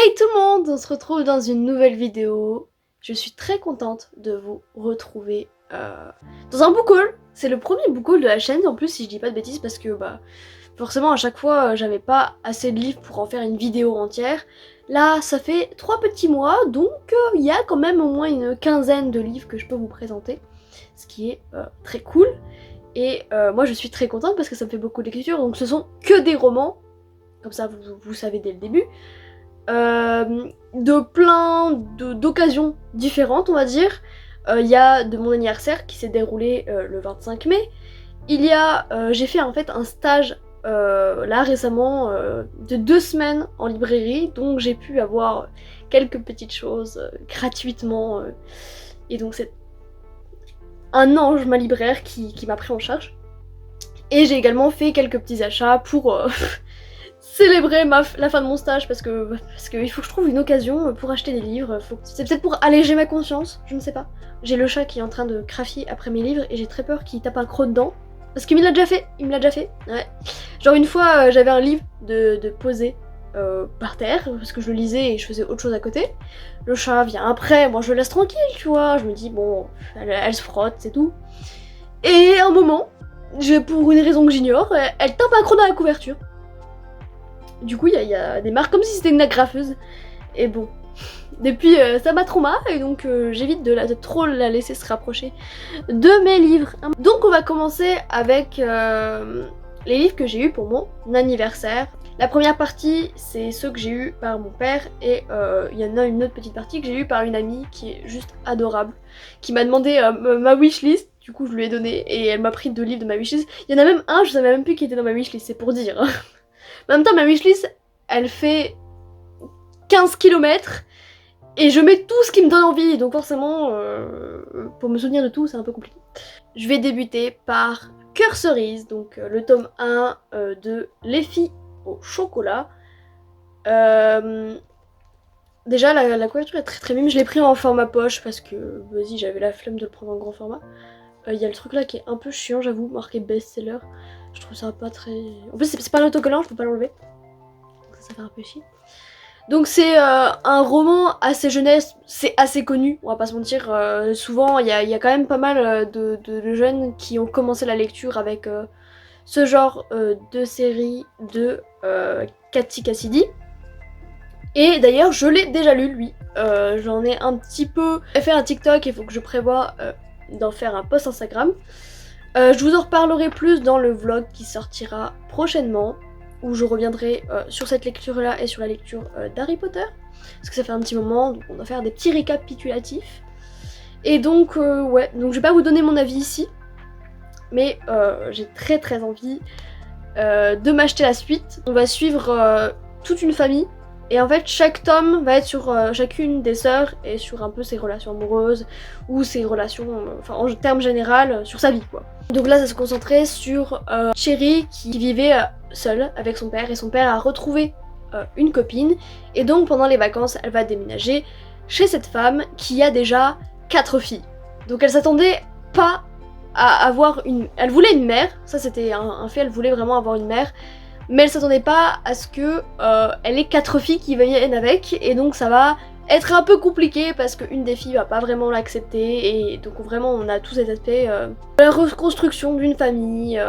Hey tout le monde, on se retrouve dans une nouvelle vidéo. Je suis très contente de vous retrouver dans un book haul. C'est le premier book haul de la chaîne en plus si je dis pas de bêtises parce que forcément à chaque fois j'avais pas assez de livres pour en faire une vidéo entière. Là ça fait 3 petits mois donc il y a quand même au moins une quinzaine de livres que je peux vous présenter. Ce qui est très cool. Et moi je suis très contente parce que ça me fait beaucoup d'écriture donc ce sont que des romans. Comme ça vous savez dès le début. De plein d'occasions différentes on va dire. Il y a de mon anniversaire qui s'est déroulé le 25 mai. Il y a, j'ai fait en fait un stage là récemment de 2 semaines en librairie, donc j'ai pu avoir quelques petites choses gratuitement et donc c'est un ange ma libraire qui m'a pris en charge. Et j'ai également fait quelques petits achats pour célébrer la fin de mon stage parce que il faut que je trouve une occasion pour acheter des livres. C'est peut-être pour alléger ma conscience, je ne sais pas. J'ai le chat qui est en train de craffer après mes livres et j'ai très peur qu'il tape un croc dedans. Parce qu'il me l'a déjà fait, ouais. Genre une fois j'avais un livre de poser par terre parce que je le lisais et je faisais autre chose à côté. Le chat vient après, moi je le laisse tranquille tu vois, je me dis bon, elle se frotte, c'est tout. Et à un moment, pour une raison que j'ignore, elle tape un croc dans la couverture. Du coup, il y a des marques comme si c'était une agrafeuse. Et bon, depuis ça m'a trauma et donc j'évite de trop la laisser se rapprocher de mes livres. Donc on va commencer avec les livres que j'ai eu pour mon anniversaire. La première partie, c'est ceux que j'ai eu par mon père et il y en a une autre petite partie que j'ai eu par une amie qui est juste adorable, qui m'a demandé ma wishlist. Du coup, je lui ai donné et elle m'a pris 2 livres de ma wishlist. Il y en a même un, je savais même plus qui était dans ma wishlist, c'est pour dire. En même temps, ma wishlist, elle fait 15 km et je mets tout ce qui me donne envie, donc forcément, pour me souvenir de tout, c'est un peu compliqué. Je vais débuter par Cœur Cerise, donc le tome 1 de Les filles au chocolat. Déjà, la couverture est très très mime, je l'ai pris en format poche parce que, vas-y, j'avais la flemme de le prendre en grand format. Il y a le truc là qui est un peu chiant, j'avoue, marqué best-seller. Je trouve ça pas très... En plus, c'est pas un autocollant, je peux pas l'enlever. Donc ça fait un peu chier. Donc c'est un roman assez jeunesse, c'est assez connu, on va pas se mentir. Souvent, il y a quand même pas mal de jeunes qui ont commencé la lecture avec ce genre de série de Cathy Cassidy. Et d'ailleurs, je l'ai déjà lu, lui. J'en ai un petit peu fait un TikTok, il faut que je prévoie d'en faire un post Instagram. Je vous en reparlerai plus dans le vlog qui sortira prochainement, où je reviendrai sur cette lecture-là et sur la lecture d'Harry Potter, parce que ça fait un petit moment, donc on va faire des petits récapitulatifs. Et donc, ouais, donc je vais pas vous donner mon avis ici, mais j'ai très très envie de m'acheter la suite. On va suivre toute une famille. Et en fait, chaque tome va être sur chacune des sœurs et sur un peu ses relations amoureuses ou ses relations, enfin en termes général, sur sa vie quoi. Donc là, ça se concentrait sur Cherry qui vivait seule avec son père et son père a retrouvé une copine. Et donc pendant les vacances, elle va déménager chez cette femme qui a déjà 4 filles. Donc elle s'attendait pas à avoir une... Elle voulait une mère, ça c'était un fait, elle voulait vraiment avoir une mère. Mais elle s'attendait pas à ce que elle ait 4 filles qui viennent avec, et donc ça va être un peu compliqué parce qu'une des filles va pas vraiment l'accepter, et donc vraiment on a tous cet aspect de la reconstruction d'une famille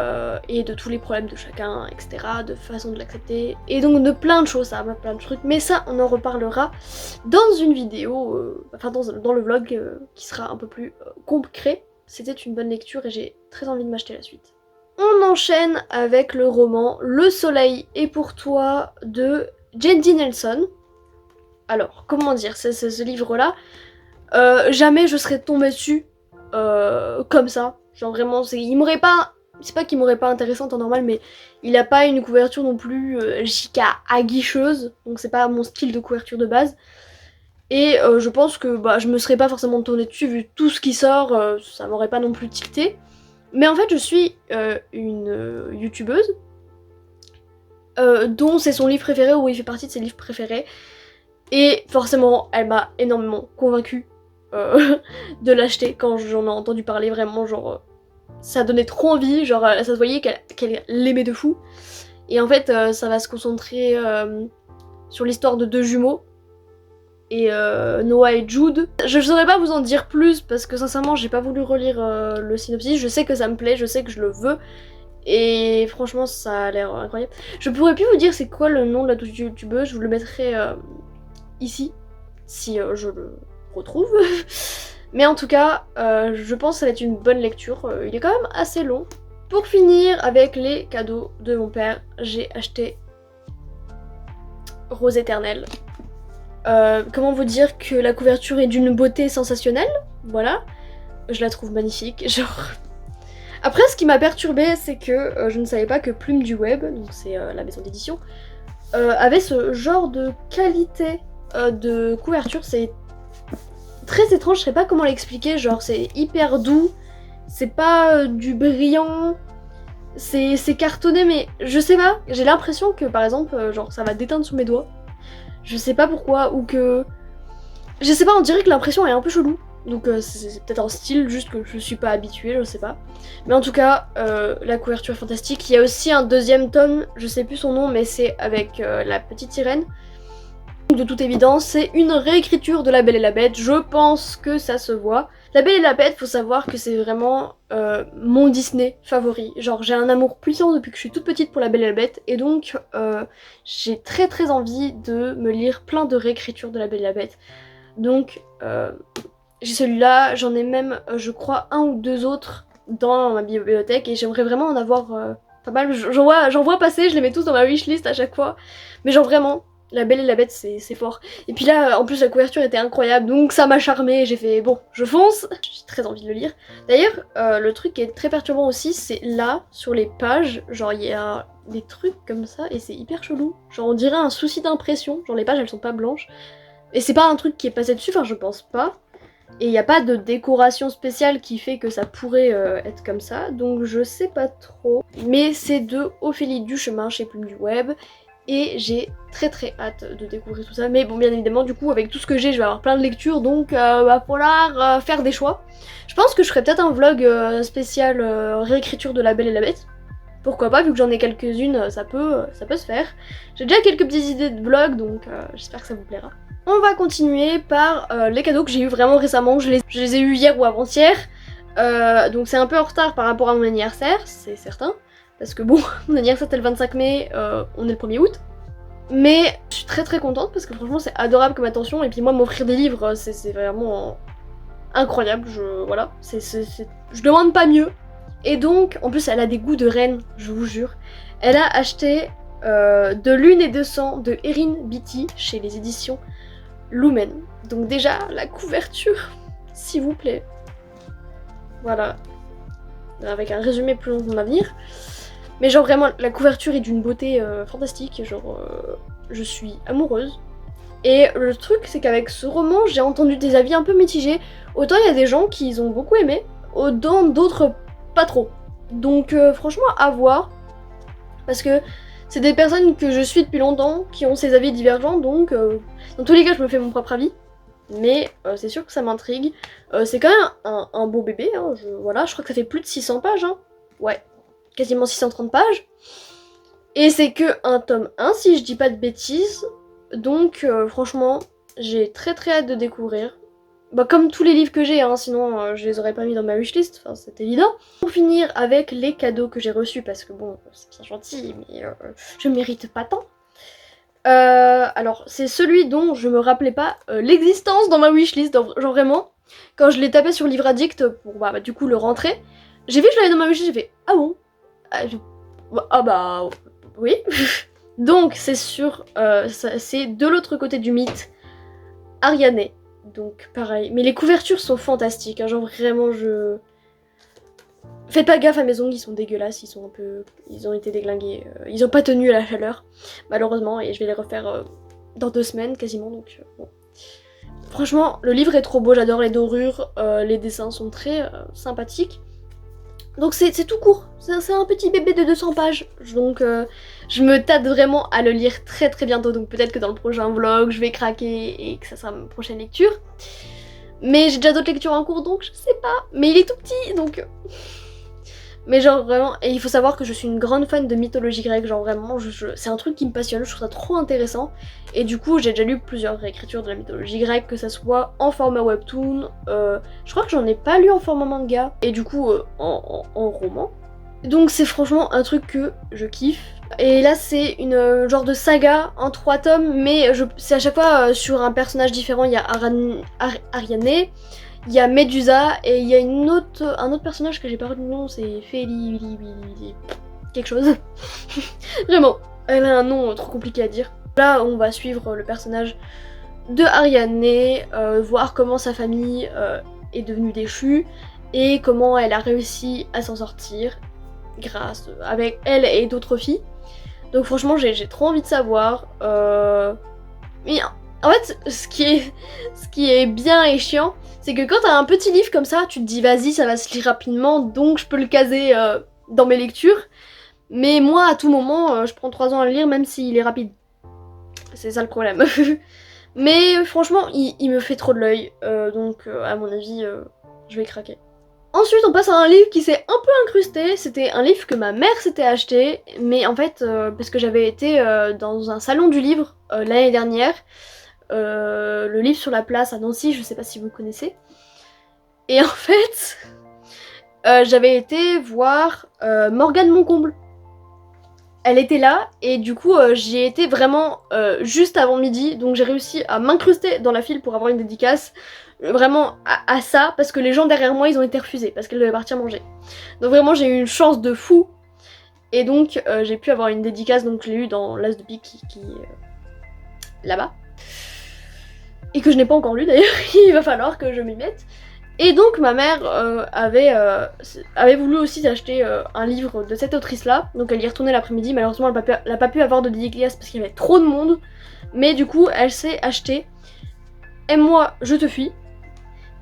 et de tous les problèmes de chacun, etc., de façon de l'accepter, et donc de plein de choses, ça va plein de trucs, mais ça on en reparlera dans une vidéo, enfin dans le vlog qui sera un peu plus concret. C'était une bonne lecture et j'ai très envie de m'acheter la suite. On enchaîne avec le roman Le Soleil est pour toi de Jandy Nelson. Alors, comment dire, c'est ce livre-là. Jamais je serais tombée dessus comme ça. Genre vraiment, il m'aurait pas... C'est pas qu'il m'aurait pas intéressé en temps normal, mais il a pas une couverture non plus giga aguicheuse. Donc c'est pas mon style de couverture de base. Et je pense que je me serais pas forcément tournée dessus vu tout ce qui sort. Ça m'aurait pas non plus tilté. Mais en fait, je suis une youtubeuse dont c'est son livre préféré, ou il fait partie de ses livres préférés. Et forcément, elle m'a énormément convaincue de l'acheter quand j'en ai entendu parler, vraiment, genre... ça donnait trop envie, genre ça se voyait qu'elle l'aimait de fou. Et en fait, ça va se concentrer sur l'histoire de 2 jumeaux et Noah et Jude. Je saurais pas vous en dire plus parce que sincèrement j'ai pas voulu relire le synopsis, je sais que ça me plaît, je sais que je le veux et franchement ça a l'air incroyable. Je pourrais plus vous dire c'est quoi le nom de la youtubeuse, je vous le mettrai ici si je le retrouve. Mais en tout cas je pense que ça va être une bonne lecture, il est quand même assez long. Pour finir avec les cadeaux de mon père, j'ai acheté Rose éternelle. Comment vous dire que la couverture est d'une beauté sensationnelle, voilà. Je la trouve magnifique, genre... Après, ce qui m'a perturbée, c'est que je ne savais pas que Plume du Web, donc c'est la maison d'édition, avait ce genre de qualité de couverture. C'est très étrange, je sais pas comment l'expliquer, genre c'est hyper doux, c'est pas du brillant, c'est cartonné, mais je sais pas, j'ai l'impression que par exemple, genre ça va déteindre sur mes doigts. Je sais pas pourquoi, ou que... Je sais pas, on dirait que l'impression est un peu chelou. Donc c'est peut-être un style juste que je suis pas habituée, je sais pas. Mais en tout cas, la couverture est fantastique. Il y a aussi un deuxième tome, je sais plus son nom, mais c'est avec la petite sirène. De toute évidence, c'est une réécriture de La Belle et la Bête, je pense que ça se voit. La Belle et la Bête, faut savoir que c'est vraiment mon Disney favori. Genre j'ai un amour puissant depuis que je suis toute petite pour La Belle et la Bête, et donc j'ai très envie de me lire plein de réécritures de La Belle et la Bête. Donc j'ai celui-là, j'en ai même je crois un ou deux autres dans ma bibliothèque, et j'aimerais vraiment en avoir pas mal. J'en vois passer, je les mets tous dans ma wishlist à chaque fois. Mais genre vraiment... La Belle et la Bête, c'est fort. Et puis là, en plus, la couverture était incroyable, donc ça m'a charmée. J'ai fait, bon, je fonce. J'ai très envie de le lire. D'ailleurs, le truc qui est très perturbant aussi, c'est là, sur les pages, genre, il y a des trucs comme ça, et c'est hyper chelou. Genre, on dirait un souci d'impression. Genre, les pages, elles sont pas blanches. Et c'est pas un truc qui est passé dessus, enfin, je pense pas. Et il n'y a pas de décoration spéciale qui fait que ça pourrait être comme ça, donc je sais pas trop. Mais c'est de Ophélie Duchemin chez Plume du Web. Et j'ai très hâte de découvrir tout ça. Mais bon, bien évidemment, du coup, avec tout ce que j'ai, je vais avoir plein de lectures, donc va falloir faire des choix. Je pense que je ferai peut-être un vlog spécial réécriture de La Belle et la Bête. Pourquoi pas, vu que j'en ai quelques-unes, ça peut se faire. J'ai déjà quelques petites idées de vlog, donc j'espère que ça vous plaira. On va continuer par les cadeaux que j'ai eu vraiment récemment. Je les ai eu hier ou avant-hier. Donc c'est un peu en retard par rapport à mon anniversaire, c'est certain. Parce que bon, mon anniversaire c'était le 25 mai, on est le 1er août. Mais je suis très contente parce que franchement c'est adorable comme attention. Et puis moi m'offrir des livres c'est vraiment incroyable, voilà. Je demande pas mieux. Et donc, en plus elle a des goûts de reine, je vous jure. Elle a acheté De l'une et de sang de Erin Beatty chez les éditions Lumen. Donc déjà, la couverture, s'il vous plaît. Voilà. Avec un résumé plus long que mon avenir. Mais genre vraiment, la couverture est d'une beauté fantastique, genre je suis amoureuse. Et le truc, c'est qu'avec ce roman, j'ai entendu des avis un peu mitigés. Autant il y a des gens qui ont beaucoup aimé, autant d'autres pas trop. Donc franchement, à voir. Parce que c'est des personnes que je suis depuis longtemps, qui ont ces avis divergents, donc dans tous les cas, je me fais mon propre avis. Mais c'est sûr que ça m'intrigue. C'est quand même un beau bébé, hein, voilà, je crois que ça fait plus de 600 pages, hein. Ouais. Quasiment 630 pages. Et c'est que un tome 1 si je dis pas de bêtises. Donc franchement, j'ai très hâte de découvrir. Bah comme tous les livres que j'ai, hein, sinon je les aurais pas mis dans ma wishlist, enfin c'est évident. Pour finir avec les cadeaux que j'ai reçus, parce que bon, c'est bien gentil, mais je mérite pas tant. Alors c'est celui dont je me rappelais pas l'existence dans ma wishlist, genre vraiment. Quand je l'ai tapé sur Livre Addict pour bah, du coup le rentrer, j'ai vu que je l'avais dans ma wishlist, j'ai fait ah bon. Ah bah oui. Donc c'est sûr, c'est de l'autre côté du mythe, Ariane. Donc pareil, mais les couvertures sont fantastiques, hein, genre vraiment je... Faites pas gaffe à mes ongles, ils sont dégueulasses, ils ont été déglingués, ils ont pas tenu à la chaleur, malheureusement, et je vais les refaire dans 2 semaines quasiment, donc bon. Franchement, le livre est trop beau, j'adore les dorures, les dessins sont très sympathiques. Donc c'est tout court, c'est un petit bébé de 200 pages, donc je me tâte vraiment à le lire très bientôt, donc peut-être que dans le prochain vlog je vais craquer et que ça sera ma prochaine lecture. Mais j'ai déjà d'autres lectures en cours donc je sais pas, mais il est tout petit donc... Mais genre vraiment, et il faut savoir que je suis une grande fan de mythologie grecque, genre vraiment, c'est un truc qui me passionne, je trouve ça trop intéressant. Et du coup, j'ai déjà lu plusieurs réécritures de la mythologie grecque, que ça soit en format webtoon, je crois que j'en ai pas lu en format manga, et du coup en roman. Donc c'est franchement un truc que je kiffe. Et là c'est une genre de saga en 3 tomes, mais c'est à chaque fois sur un personnage différent. Il y a Ariane, il y a Medusa, et il y a un autre personnage que j'ai pas retenu le nom, c'est quelque chose. Vraiment, elle a un nom trop compliqué à dire. Là on va suivre le personnage de Ariane, voir comment sa famille est devenue déchue, et comment elle a réussi à s'en sortir grâce avec elle et d'autres filles. Donc franchement j'ai trop envie de savoir. Mais en fait ce qui est bien et chiant, c'est que quand t'as un petit livre comme ça, tu te dis vas-y ça va se lire rapidement, donc je peux le caser dans mes lectures. Mais moi à tout moment je prends 3 ans à le lire même s'il est rapide. C'est ça le problème. Mais franchement il me fait trop de l'œil, donc à mon avis je vais craquer. Ensuite, on passe à un livre qui s'est un peu incrusté. C'était un livre que ma mère s'était acheté, mais en fait, parce que j'avais été dans un salon du livre l'année dernière, le livre sur la place à Nancy, je sais pas si vous connaissez. Et en fait, j'avais été voir Morgane Moncomble. Elle était là, et du coup, j'y ai été vraiment juste avant midi, donc j'ai réussi à m'incruster dans la file pour avoir une dédicace. Vraiment à ça, parce que les gens derrière moi ils ont été refusés parce qu'elles devaient partir manger. Donc vraiment j'ai eu une chance de fou, et donc j'ai pu avoir une dédicace, donc je l'ai eu dans l'As de pique qui est là-bas, et que je n'ai pas encore lu d'ailleurs. Il va falloir que je m'y mette. Et donc ma mère avait voulu aussi s'acheter un livre de cette autrice là, donc elle y est retournée l'après-midi. Malheureusement elle n'a pas pu avoir de dédicace parce qu'il y avait trop de monde, mais du coup elle s'est acheté Aime-moi, je te fuis.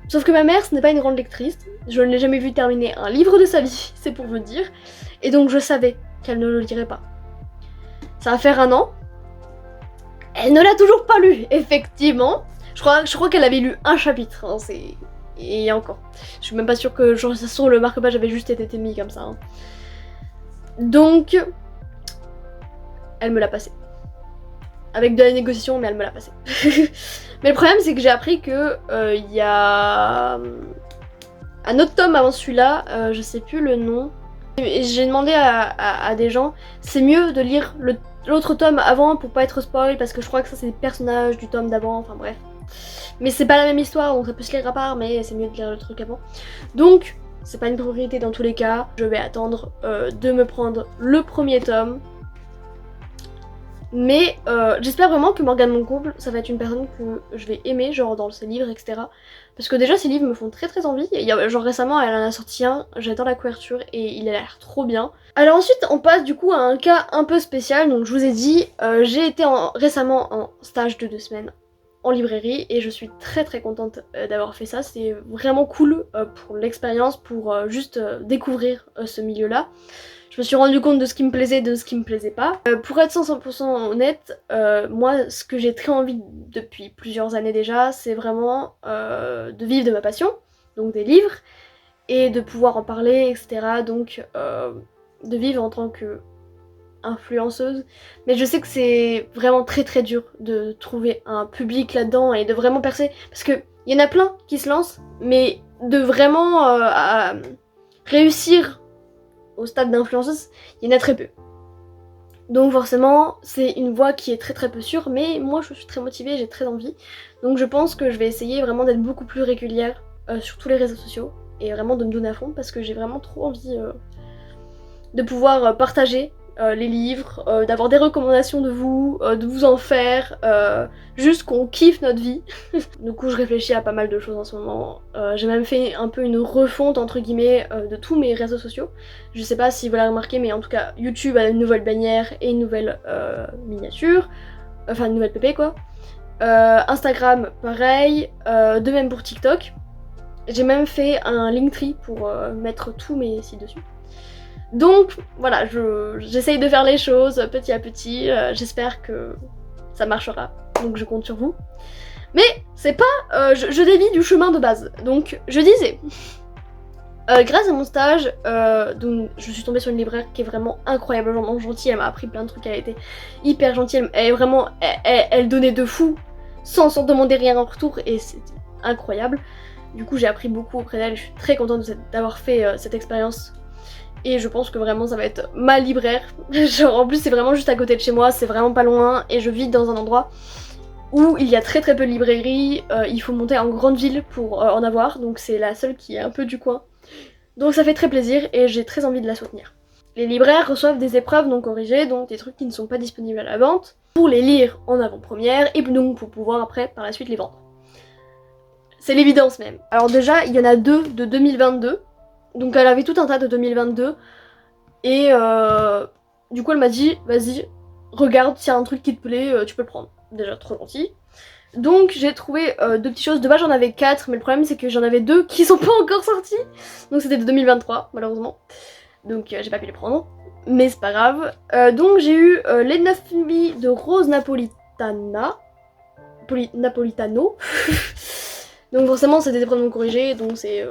Sauf que ma mère, ce n'est pas une grande lectrice, je ne l'ai jamais vue terminer un livre de sa vie, c'est pour vous dire, et donc je savais qu'elle ne le lirait pas. Ça va faire 1 an, elle ne l'a toujours pas lu, effectivement. Je crois qu'elle avait lu un chapitre, hein, et encore. Je suis même pas sûre que genre, sur le marque-page avait juste été mis comme ça. Hein. Donc, elle me l'a passé. Avec de la négociation, mais elle me l'a passé. Mais le problème, c'est que j'ai appris que y a un autre tome avant celui-là, je sais plus le nom. Et j'ai demandé à des gens, c'est mieux de lire l'autre tome avant pour pas être spoil, parce que je crois que ça c'est des personnages du tome d'avant, enfin bref. Mais c'est pas la même histoire, donc ça peut se lire à part, mais c'est mieux de lire le truc avant. Donc, c'est pas une priorité dans tous les cas. Je vais attendre de me prendre le premier tome. Mais j'espère vraiment que Morgane Moncomble, ça va être une personne que je vais aimer, genre dans ses livres, etc. Parce que déjà, ses livres me font très très envie. Et genre récemment, elle en a sorti un, j'adore la couverture et il a l'air trop bien. Alors ensuite, on passe du coup à un cas un peu spécial. Donc je vous ai dit, j'ai été récemment en stage de 2 semaines en librairie et je suis très très contente d'avoir fait ça. C'est vraiment cool pour l'expérience, pour juste découvrir ce milieu-là. Je me suis rendu compte de ce qui me plaisait et de ce qui me plaisait pas. Pour être 100% honnête, moi ce que j'ai très envie depuis plusieurs années déjà, c'est vraiment de vivre de ma passion, donc des livres, et de pouvoir en parler, etc. Donc de vivre en tant que influenceuse. Mais je sais que c'est vraiment très très dur de trouver un public là-dedans et de vraiment percer. Parce que il y en a plein qui se lancent, mais de vraiment réussir au stade d'influenceuse, il y en a très peu. Donc forcément, c'est une voie qui est très très peu sûre, mais moi je suis très motivée, j'ai très envie. Donc je pense que je vais essayer vraiment d'être beaucoup plus régulière sur tous les réseaux sociaux et vraiment de me donner à fond parce que j'ai vraiment trop envie de pouvoir partager les livres, d'avoir des recommandations de vous en faire, juste qu'on kiffe notre vie. Du coup je réfléchis à pas mal de choses en ce moment. J'ai même fait un peu une refonte entre guillemets de tous mes réseaux sociaux. Je sais pas si vous l'avez remarqué, mais en tout cas YouTube a une nouvelle bannière et une nouvelle miniature, enfin une nouvelle pp quoi. Instagram pareil, de même pour TikTok. J'ai même fait un Linktree pour mettre tous mes sites dessus. Donc voilà, j'essaye de faire les choses petit à petit, j'espère que ça marchera, donc je compte sur vous. Mais c'est pas, je dévie du chemin de base, donc je disais, Grâce à mon stage, donc je suis tombée sur une libraire qui est vraiment incroyablement gentille, elle m'a appris plein de trucs, elle était hyper gentille, elle est vraiment, elle donnait de fou sans demander rien en retour et c'était incroyable. Du coup j'ai appris beaucoup auprès d'elle, je suis très contente d'avoir fait cette expérience et je pense que vraiment ça va être ma libraire. Genre en plus c'est vraiment juste à côté de chez moi, c'est vraiment pas loin et je vis dans un endroit où il y a très peu de librairies, il faut monter en grande ville pour en avoir, donc c'est la seule qui est un peu du coin. Donc ça fait très plaisir et j'ai très envie de la soutenir. Les libraires reçoivent des épreuves non corrigées, donc des trucs qui ne sont pas disponibles à la vente, pour les lire en avant-première et donc pour pouvoir après par la suite les vendre. C'est l'évidence même. Alors déjà il y en a 2 de 2022, donc elle avait tout un tas de 2022 et du coup elle m'a dit vas-y regarde s'il y a un truc qui te plaît tu peux le prendre. Déjà trop gentil. Donc j'ai trouvé 2 petites choses, de base j'en avais 4 mais le problème c'est que j'en avais 2 qui sont pas encore sortis. Donc c'était de 2023 malheureusement. Donc j'ai pas pu les prendre. Mais c'est pas grave. Donc j'ai eu les 9 nuits de Rose Napolitano. Donc forcément c'est des épreuves non corrigées donc c'est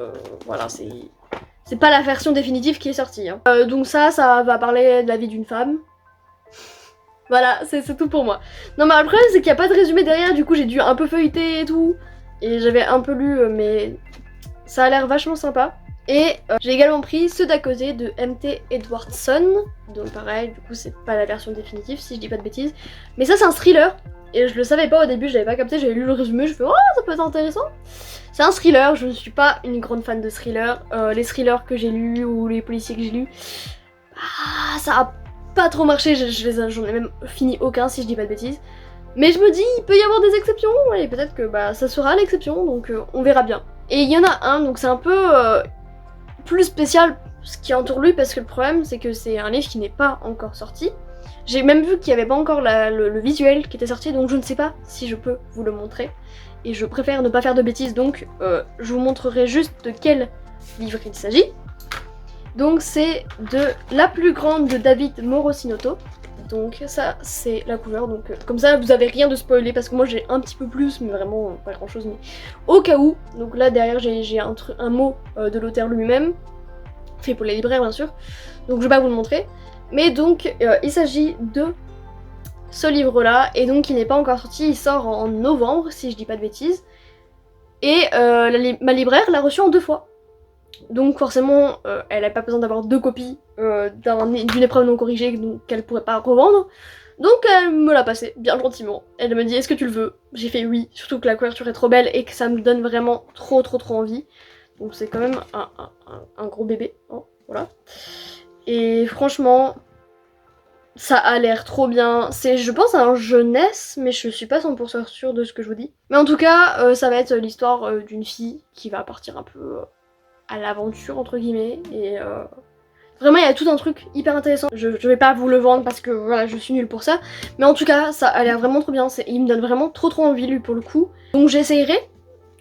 voilà c'est pas la version définitive qui est sortie. Hein. Donc ça va parler de la vie d'une femme. Voilà, c'est tout pour moi. Non mais le problème c'est qu'il n'y a pas de résumé derrière, du coup j'ai dû un peu feuilleter et tout. Et j'avais un peu lu mais ça a l'air vachement sympa. Et j'ai également pris Ceux d'à côté de M.T. Edwardson. Donc pareil, du coup c'est pas la version définitive si je dis pas de bêtises. Mais ça c'est un thriller. Et je le savais pas au début, j'avais pas capté, j'avais lu le résumé, je fais oh ça peut être intéressant. C'est un thriller, je ne suis pas une grande fan de thrillers. Les thrillers que j'ai lus ou les policiers que j'ai lus, ça a pas trop marché, j'en ai même fini aucun si je dis pas de bêtises. Mais je me dis, il peut y avoir des exceptions, et peut-être que ça sera l'exception, donc on verra bien. Et il y en a un, donc c'est un peu plus spécial ce qui entoure lui, parce que le problème c'est que c'est un livre qui n'est pas encore sorti. J'ai même vu qu'il n'y avait pas encore le visuel qui était sorti, donc je ne sais pas si je peux vous le montrer. Et je préfère ne pas faire de bêtises, donc je vous montrerai juste de quel livre il s'agit. Donc c'est de La plus grande de David Morosinoto. Donc ça c'est la cover, donc comme ça vous avez rien de spoilé parce que moi j'ai un petit peu plus mais vraiment pas grand chose mais au cas où. Donc là derrière j'ai un mot de l'auteur lui-même, fait pour les libraires bien sûr, donc je vais pas vous le montrer. Mais donc il s'agit de ce livre là et donc il n'est pas encore sorti, il sort en novembre si je dis pas de bêtises. Et ma libraire l'a reçu en 2 fois. Donc forcément, elle n'a pas besoin d'avoir 2 copies d'une épreuve non corrigée qu'elle pourrait pas revendre. Donc elle me l'a passé bien gentiment. Elle me dit est-ce que tu le veux? J'ai fait oui, surtout que la couverture est trop belle et que ça me donne vraiment trop envie. Donc c'est quand même un gros bébé, hein, voilà. Et franchement, ça a l'air trop bien. C'est je pense un jeunesse, mais je suis pas 100% sûre de ce que je vous dis. Mais en tout cas, ça va être l'histoire d'une fille qui va partir un peu à l'aventure entre guillemets et vraiment il y a tout un truc hyper intéressant. Je vais pas vous le vendre parce que voilà je suis nulle pour ça, mais en tout cas ça a l'air vraiment trop bien, il me donne vraiment trop envie lui pour le coup. Donc j'essayerai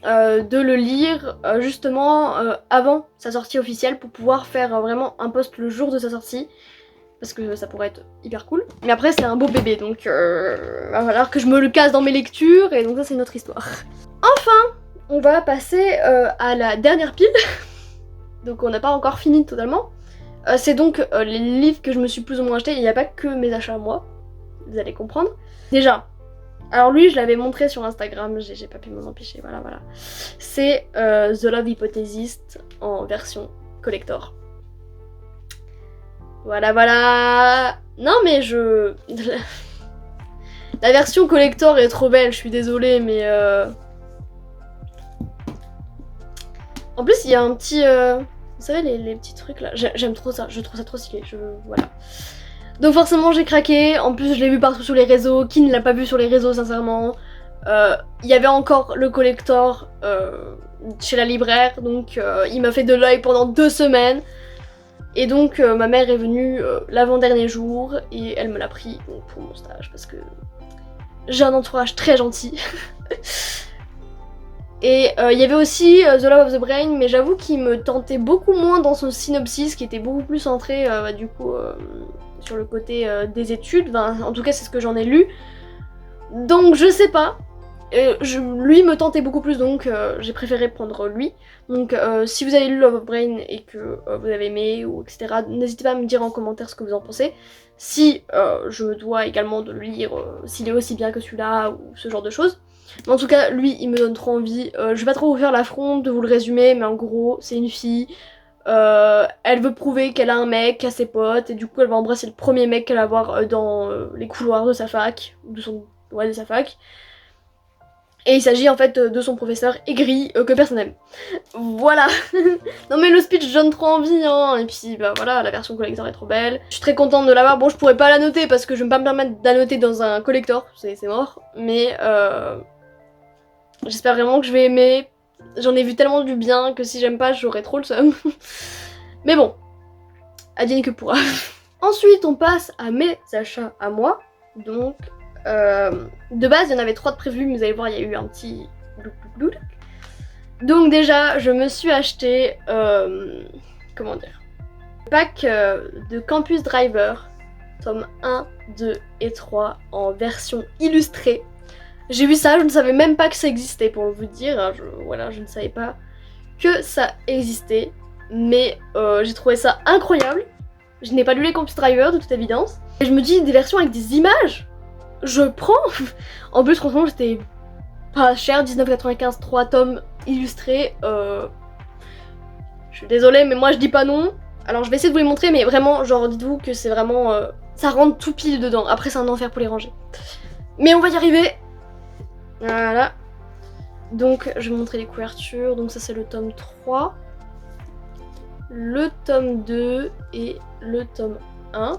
de le lire justement avant sa sortie officielle pour pouvoir faire vraiment un post le jour de sa sortie parce que ça pourrait être hyper cool. Mais après c'est un beau bébé donc va falloir que je me le casse dans mes lectures et donc ça c'est une autre histoire. Enfin on va passer à la dernière pile. Donc on n'a pas encore fini totalement. C'est donc les livres que je me suis plus ou moins achetés, il n'y a pas que mes achats à moi, vous allez comprendre. Déjà, alors lui je l'avais montré sur Instagram, j'ai pas pu m'en empêcher, voilà. C'est The Love Hypothesis en version collector. Voilà. Non mais la version collector est trop belle, je suis désolée mais en plus il y a un petit vous savez les petits trucs là, j'aime trop ça, je trouve ça trop stylé, voilà. Donc forcément j'ai craqué, en plus je l'ai vu partout sur les réseaux, qui ne l'a pas vu sur les réseaux sincèrement. Il y avait encore le collector chez la libraire, donc il m'a fait de l'œil pendant 2 semaines. Et donc ma mère est venue l'avant-dernier jour et elle me l'a pris pour mon stage parce que j'ai un entourage très gentil. Et il y avait aussi The Love of the Brain, mais j'avoue qu'il me tentait beaucoup moins dans son synopsis, qui était beaucoup plus centré du coup sur le côté des études, en tout cas c'est ce que j'en ai lu. Donc je sais pas, Lui me tentait beaucoup plus, donc j'ai préféré prendre lui. Donc si vous avez lu Love of Brain et que vous avez aimé, ou etc., n'hésitez pas à me dire en commentaire ce que vous en pensez. Si je me dois également de le lire, s'il est aussi bien que celui-là, ou ce genre de choses. Mais en tout cas, lui, il me donne trop envie. Je vais pas trop vous faire l'affront de vous le résumer, mais en gros, c'est une fille. Elle veut prouver qu'elle a un mec à ses potes, et du coup, elle va embrasser le premier mec qu'elle va voir dans les couloirs de sa fac, de sa fac. Et il s'agit en fait de son professeur aigri que personne n'aime. Voilà. Non mais le speech donne trop envie, hein. Et puis bah voilà, la version collector est trop belle. Je suis très contente de l'avoir. Bon, je pourrais pas la noter parce que je vais pas me permettre d'annoter dans un collector, c'est mort. Mais j'espère vraiment que je vais aimer. J'en ai vu tellement du bien que si j'aime pas, j'aurais trop le seum. Mais bon, advienne que pourra. Ensuite, on passe à mes achats à moi. Donc, de base, il y en avait 3 de prévus, mais vous allez voir, il y a eu un petit... Donc déjà, je me suis acheté... comment dire, le pack de Campus Driver, tome 1, 2 et 3, en version illustrée. J'ai vu ça, je ne savais même pas que ça existait, pour vous dire. Voilà, je ne savais pas que ça existait. Mais j'ai trouvé ça incroyable. Je n'ai pas lu les Campus Driver, de toute évidence. Et je me dis, des versions avec des images, je prends. En plus, franchement, c'était pas cher, 19,95, 3 tomes illustrés. Je suis désolée, mais moi je dis pas non. Alors je vais essayer de vous les montrer, mais vraiment, genre, dites-vous que c'est vraiment... ça rentre tout pile dedans. Après, c'est un enfer pour les ranger. Mais on va y arriver. Voilà. Donc, je vais vous montrer les couvertures. Donc ça, c'est le tome 3. Le tome 2 et le tome 1.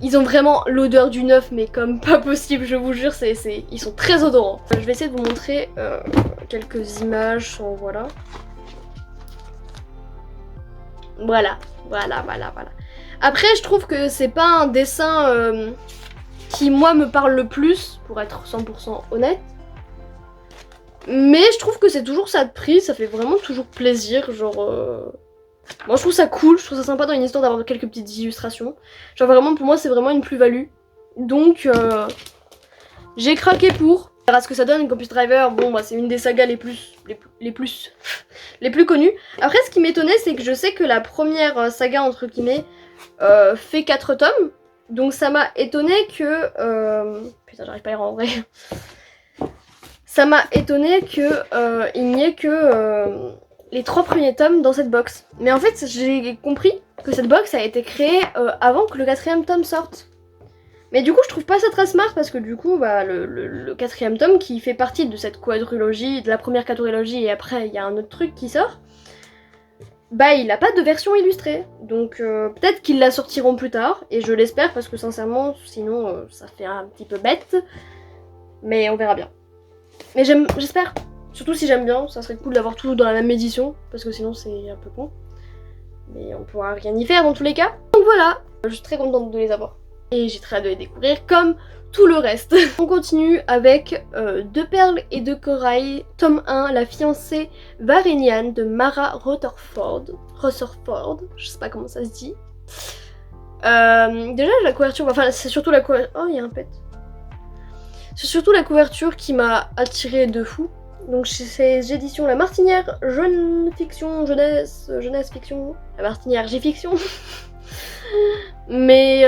Ils ont vraiment l'odeur du neuf, mais comme pas possible, je vous jure, ils sont très odorants. Je vais essayer de vous montrer quelques images, voilà. Voilà. Après, je trouve que c'est pas un dessin qui, moi, me parle le plus, pour être 100% honnête. Mais je trouve que c'est toujours ça de prix, ça fait vraiment toujours plaisir, genre... Moi je trouve ça cool, je trouve ça sympa dans une histoire d'avoir quelques petites illustrations. Genre vraiment, pour moi, c'est vraiment une plus-value. Donc, j'ai craqué pour. On verra ce que ça donne, Campus Driver, bon, bah, c'est une des sagas les plus connues. Après, ce qui m'étonnait, c'est que je sais que la première saga, entre guillemets, fait 4 tomes. Donc ça m'a étonné que... Putain, j'arrive pas à lire en vrai. Ça m'a étonné que il n'y ait que les 3 premiers tomes dans cette box. Mais en fait, j'ai compris que cette box a été créée avant que le 4e tome sorte. Mais du coup, je trouve pas ça très smart parce que du coup, bah, le 4e tome qui fait partie de cette quadrilogie, de la première quadrilogie, et après il y a un autre truc qui sort, bah il a pas de version illustrée. Donc peut-être qu'ils la sortiront plus tard, et je l'espère parce que sincèrement, sinon ça fait un petit peu bête. Mais on verra bien. Mais j'espère. Surtout si j'aime bien, ça serait cool d'avoir tout dans la même édition, parce que sinon c'est un peu con. Mais on pourra rien y faire dans tous les cas. Donc voilà, je suis très contente de les avoir. Et j'ai très hâte de les découvrir comme tout le reste. On continue avec 2 perles et 2 corail, tome 1, La fiancée Varenian de Mara Rutherford, je sais pas comment ça se dit. Déjà la couverture, enfin c'est surtout la couverture... Oh, il y a un pet. C'est surtout la couverture qui m'a attirée de fou. Donc chez ces éditions La Martinière Jeune Fiction, Jeunesse Fiction, La Martinière J-Fiction. Mais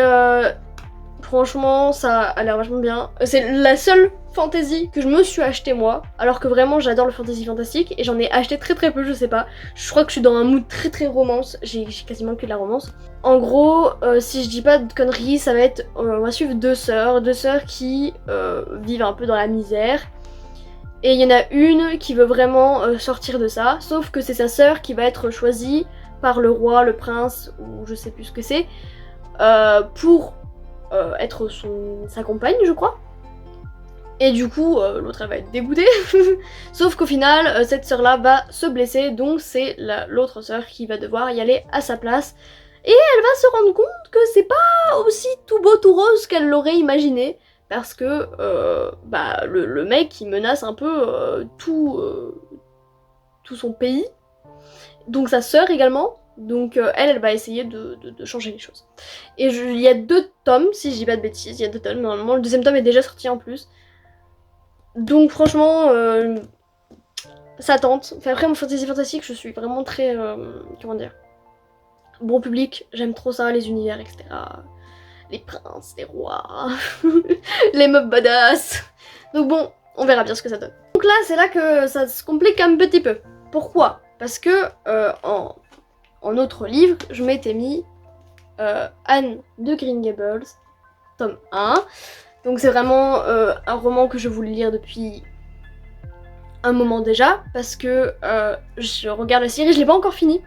franchement, ça a l'air vachement bien. C'est la seule fantasy que je me suis achetée moi, alors que vraiment j'adore le fantasy fantastique et j'en ai acheté très peu, je sais pas. Je crois que je suis dans un mood très romance, j'ai quasiment que de la romance. En gros, si je dis pas de conneries, ça va être, on va suivre deux sœurs qui vivent un peu dans la misère. Et il y en a une qui veut vraiment sortir de ça, sauf que c'est sa sœur qui va être choisie par le roi, le prince, ou je sais plus ce que c'est, pour être sa compagne, je crois. Et du coup, l'autre elle va être dégoûtée. Sauf qu'au final, cette sœur-là va se blesser, donc c'est l'autre sœur qui va devoir y aller à sa place. Et elle va se rendre compte que c'est pas aussi tout beau tout rose qu'elle l'aurait imaginé. Parce que bah, le mec il menace un peu tout son pays. Donc sa sœur également. Donc elle va essayer de changer les choses. Et il y a 2 tomes, si je dis pas de bêtises, il y a 2 tomes. Normalement le 2e tome est déjà sorti en plus. Donc franchement, ça tente. Enfin, après, mon fantasy fantastique, je suis vraiment très, comment dire, bon public. J'aime trop ça, les univers, etc. Les princes, les rois, les meufs badass. Donc bon, on verra bien ce que ça donne. Donc là, c'est là que ça se complique un petit peu. Pourquoi? Parce que en autre livre, je m'étais mis Anne de Green Gables, tome 1. Donc c'est vraiment un roman que je voulais lire depuis un moment déjà, parce que je regarde la série, je l'ai pas encore fini,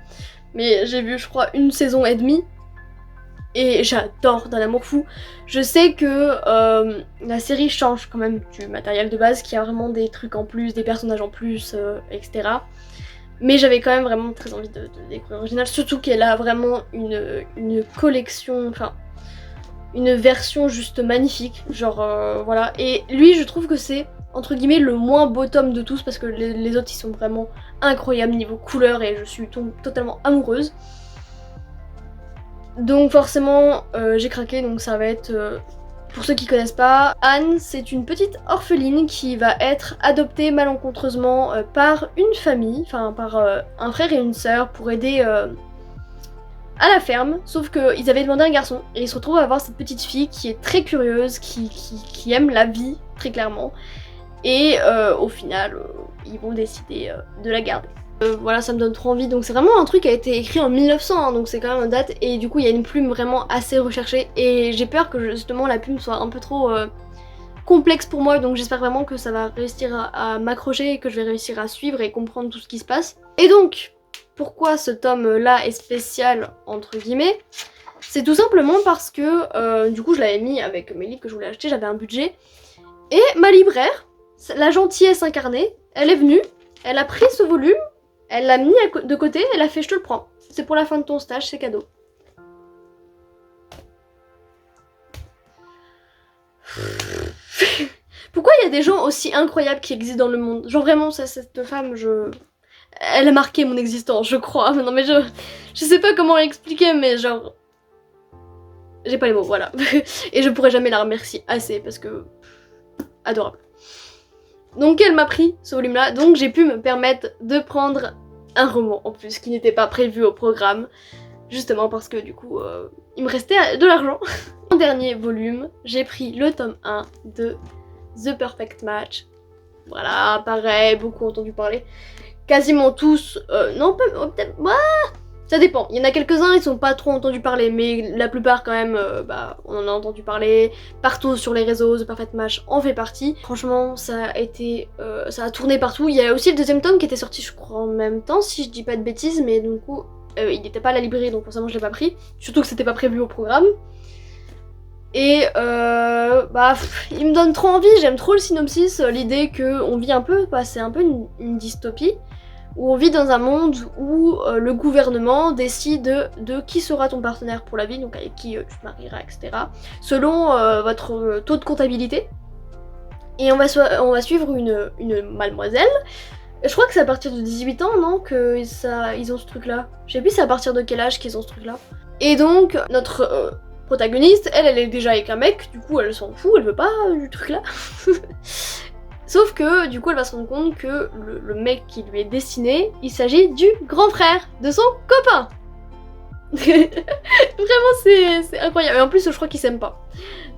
mais j'ai vu je crois une saison et demie, et j'adore d'un amour fou. Je sais que la série change quand même du matériel de base, qu'il y a vraiment des trucs en plus, des personnages en plus, etc. Mais j'avais quand même vraiment très envie de découvrir l'original, surtout qu'elle a vraiment une collection, enfin une version juste magnifique, genre voilà. Et lui, je trouve que c'est entre guillemets le moins beau tome de tous parce que les autres ils sont vraiment incroyables niveau couleur et je suis totalement amoureuse. Donc forcément j'ai craqué, donc ça va être pour ceux qui connaissent pas, Anne c'est une petite orpheline qui va être adoptée malencontreusement par une famille, enfin par un frère et une sœur pour aider à la ferme, sauf qu'ils avaient demandé un garçon et ils se retrouvent à avoir cette petite fille qui est très curieuse, qui aime la vie très clairement et au final ils vont décider de la garder. Voilà, ça me donne trop envie, donc c'est vraiment un truc qui a été écrit en 1900, hein, donc c'est quand même une date et du coup il y a une plume vraiment assez recherchée et j'ai peur que justement la plume soit un peu trop complexe pour moi, donc j'espère vraiment que ça va réussir à m'accrocher et que je vais réussir à suivre et comprendre tout ce qui se passe. Et donc, pourquoi ce tome-là est spécial, entre guillemets, c'est tout simplement parce que, du coup, je l'avais mis avec mes livres que je voulais acheter, j'avais un budget. Et ma libraire, la gentillesse incarnée, elle est venue, elle a pris ce volume, elle l'a mis de côté, elle a fait « je te le prends, c'est pour la fin de ton stage, c'est cadeau ». Pourquoi il y a des gens aussi incroyables qui existent dans le monde? Genre vraiment, cette femme, elle a marqué mon existence, je crois. Non mais je sais pas comment l'expliquer, mais genre... J'ai pas les mots, voilà. Et je pourrais jamais la remercier assez, parce que... Adorable. Donc elle m'a pris ce volume-là, donc j'ai pu me permettre de prendre un roman en plus, qui n'était pas prévu au programme. Justement parce que du coup, il me restait de l'argent. En dernier volume, j'ai pris le tome 1 de The Perfect Match. Voilà, pareil, beaucoup entendu parler. Quasiment tous, non, peut-être, ça dépend. Il y en a quelques-uns, ils sont pas trop entendus parler, mais la plupart quand même, bah, on en a entendu parler partout sur les réseaux. The Perfect Match en fait partie. Franchement, ça a été, ça a tourné partout. Il y a aussi le deuxième tome qui était sorti, je crois, en même temps, si je dis pas de bêtises, mais du coup, il n'était pas à la librairie, donc forcément je l'ai pas pris. Surtout que c'était pas prévu au programme. Et bah, il me donne trop envie. J'aime trop le synopsis, l'idée qu'on vit un peu, bah, c'est un peu une dystopie. Où on vit dans un monde où le gouvernement décide de qui sera ton partenaire pour la vie, donc avec qui tu te marieras, etc. Selon votre taux de comptabilité. Et on va suivre une mademoiselle. Je crois que c'est à partir de 18 ans, non, que ils ont ce truc-là. Je sais plus c'est à partir de quel âge qu'ils ont ce truc-là. Et donc, notre protagoniste, elle est déjà avec un mec, du coup elle s'en fout, elle veut pas du truc-là. Sauf que du coup elle va se rendre compte que le mec qui lui est destiné, il s'agit du grand frère de son copain. Vraiment c'est incroyable. Et en plus je crois qu'ils s'aiment pas.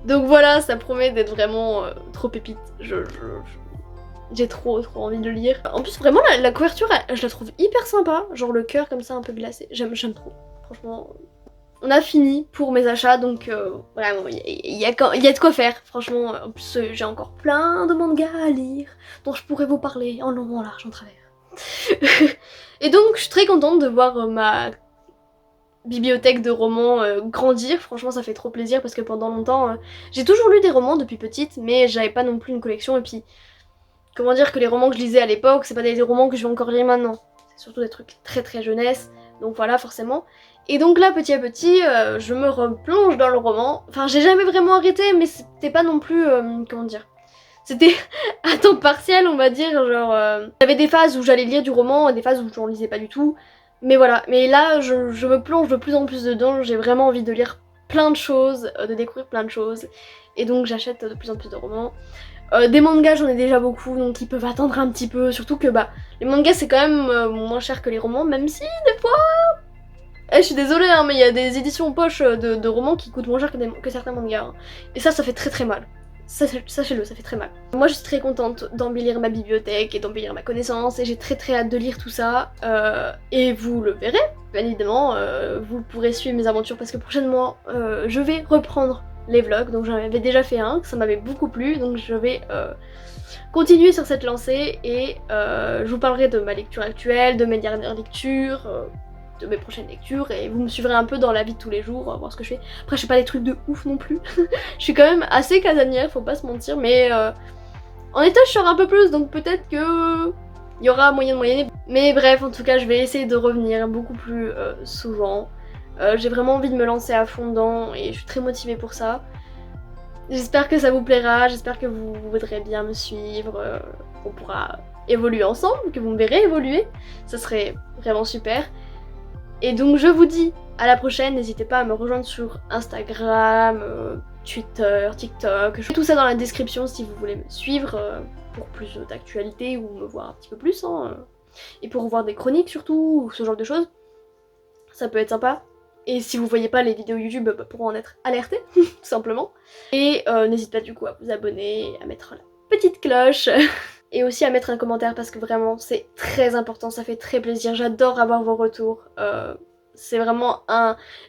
Donc voilà, ça promet d'être vraiment trop pépite. J'ai trop envie de le lire. En plus vraiment la couverture, je la trouve hyper sympa. Genre le cœur comme ça un peu glacé. J'aime trop. Franchement... On a fini pour mes achats, donc vraiment, il y a de quoi faire, franchement. En plus, j'ai encore plein de mangas à lire, dont je pourrais vous parler en long, en large, en travers. Et donc, je suis très contente de voir ma bibliothèque de romans grandir. Franchement, ça fait trop plaisir, parce que pendant longtemps, j'ai toujours lu des romans depuis petite, mais j'avais pas non plus une collection, et puis, comment dire que les romans que je lisais à l'époque, c'est pas des romans que je vais encore lire maintenant. C'est surtout des trucs très jeunesse, donc voilà, forcément. Et donc là, petit à petit, je me replonge dans le roman. Enfin, j'ai jamais vraiment arrêté, mais c'était pas non plus... comment dire, c'était à temps partiel, on va dire, genre... J'avais des phases où j'allais lire du roman et des phases où j'en lisais pas du tout. Mais voilà, mais là, je me plonge de plus en plus dedans, j'ai vraiment envie de lire plein de choses, de découvrir plein de choses. Et donc j'achète de plus en plus de romans. Des mangas j'en ai déjà beaucoup donc ils peuvent attendre un petit peu, surtout que bah les mangas c'est quand même moins cher que les romans, même si des fois... je suis désolée hein, mais il y a des éditions poche de romans qui coûtent moins cher que certains mangas. Hein. Et ça fait très très mal. Sachez-le, ça fait très mal. Moi je suis très contente d'embellir ma bibliothèque et d'embellir ma connaissance et j'ai très très hâte de lire tout ça. Et vous le verrez, bien évidemment, vous pourrez suivre mes aventures parce que prochainement je vais reprendre les vlogs. Donc j'en avais déjà fait un, ça m'avait beaucoup plu, donc je vais continuer sur cette lancée et je vous parlerai de ma lecture actuelle, de mes dernières lectures, de mes prochaines lectures et vous me suivrez un peu dans la vie de tous les jours, voir ce que je fais. Après je fais pas des trucs de ouf non plus, je suis quand même assez casanière, faut pas se mentir, mais en état je sors un peu plus donc peut-être que il y aura moyen de moyenner. Mais bref, en tout cas je vais essayer de revenir beaucoup plus souvent. J'ai vraiment envie de me lancer à fond dedans et je suis très motivée pour ça. J'espère que ça vous plaira, j'espère que vous voudrez bien me suivre, qu'on pourra évoluer ensemble, que vous me verrez évoluer, ça serait vraiment super. Et donc je vous dis à la prochaine, n'hésitez pas à me rejoindre sur Instagram, Twitter, TikTok, je mets tout ça dans la description si vous voulez me suivre pour plus d'actualité ou me voir un petit peu plus, hein, et pour voir des chroniques surtout, ou ce genre de choses, ça peut être sympa. Et si vous voyez pas les vidéos YouTube, bah, pour en être alerté, tout simplement. Et n'hésitez pas du coup à vous abonner, à mettre la petite cloche, et aussi à mettre un commentaire parce que vraiment c'est très important, ça fait très plaisir, j'adore avoir vos retours. C'est vraiment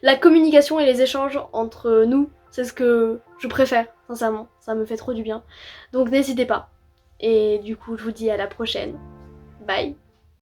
la communication et les échanges entre nous, c'est ce que je préfère, sincèrement, ça me fait trop du bien. Donc n'hésitez pas. Et du coup je vous dis à la prochaine. Bye.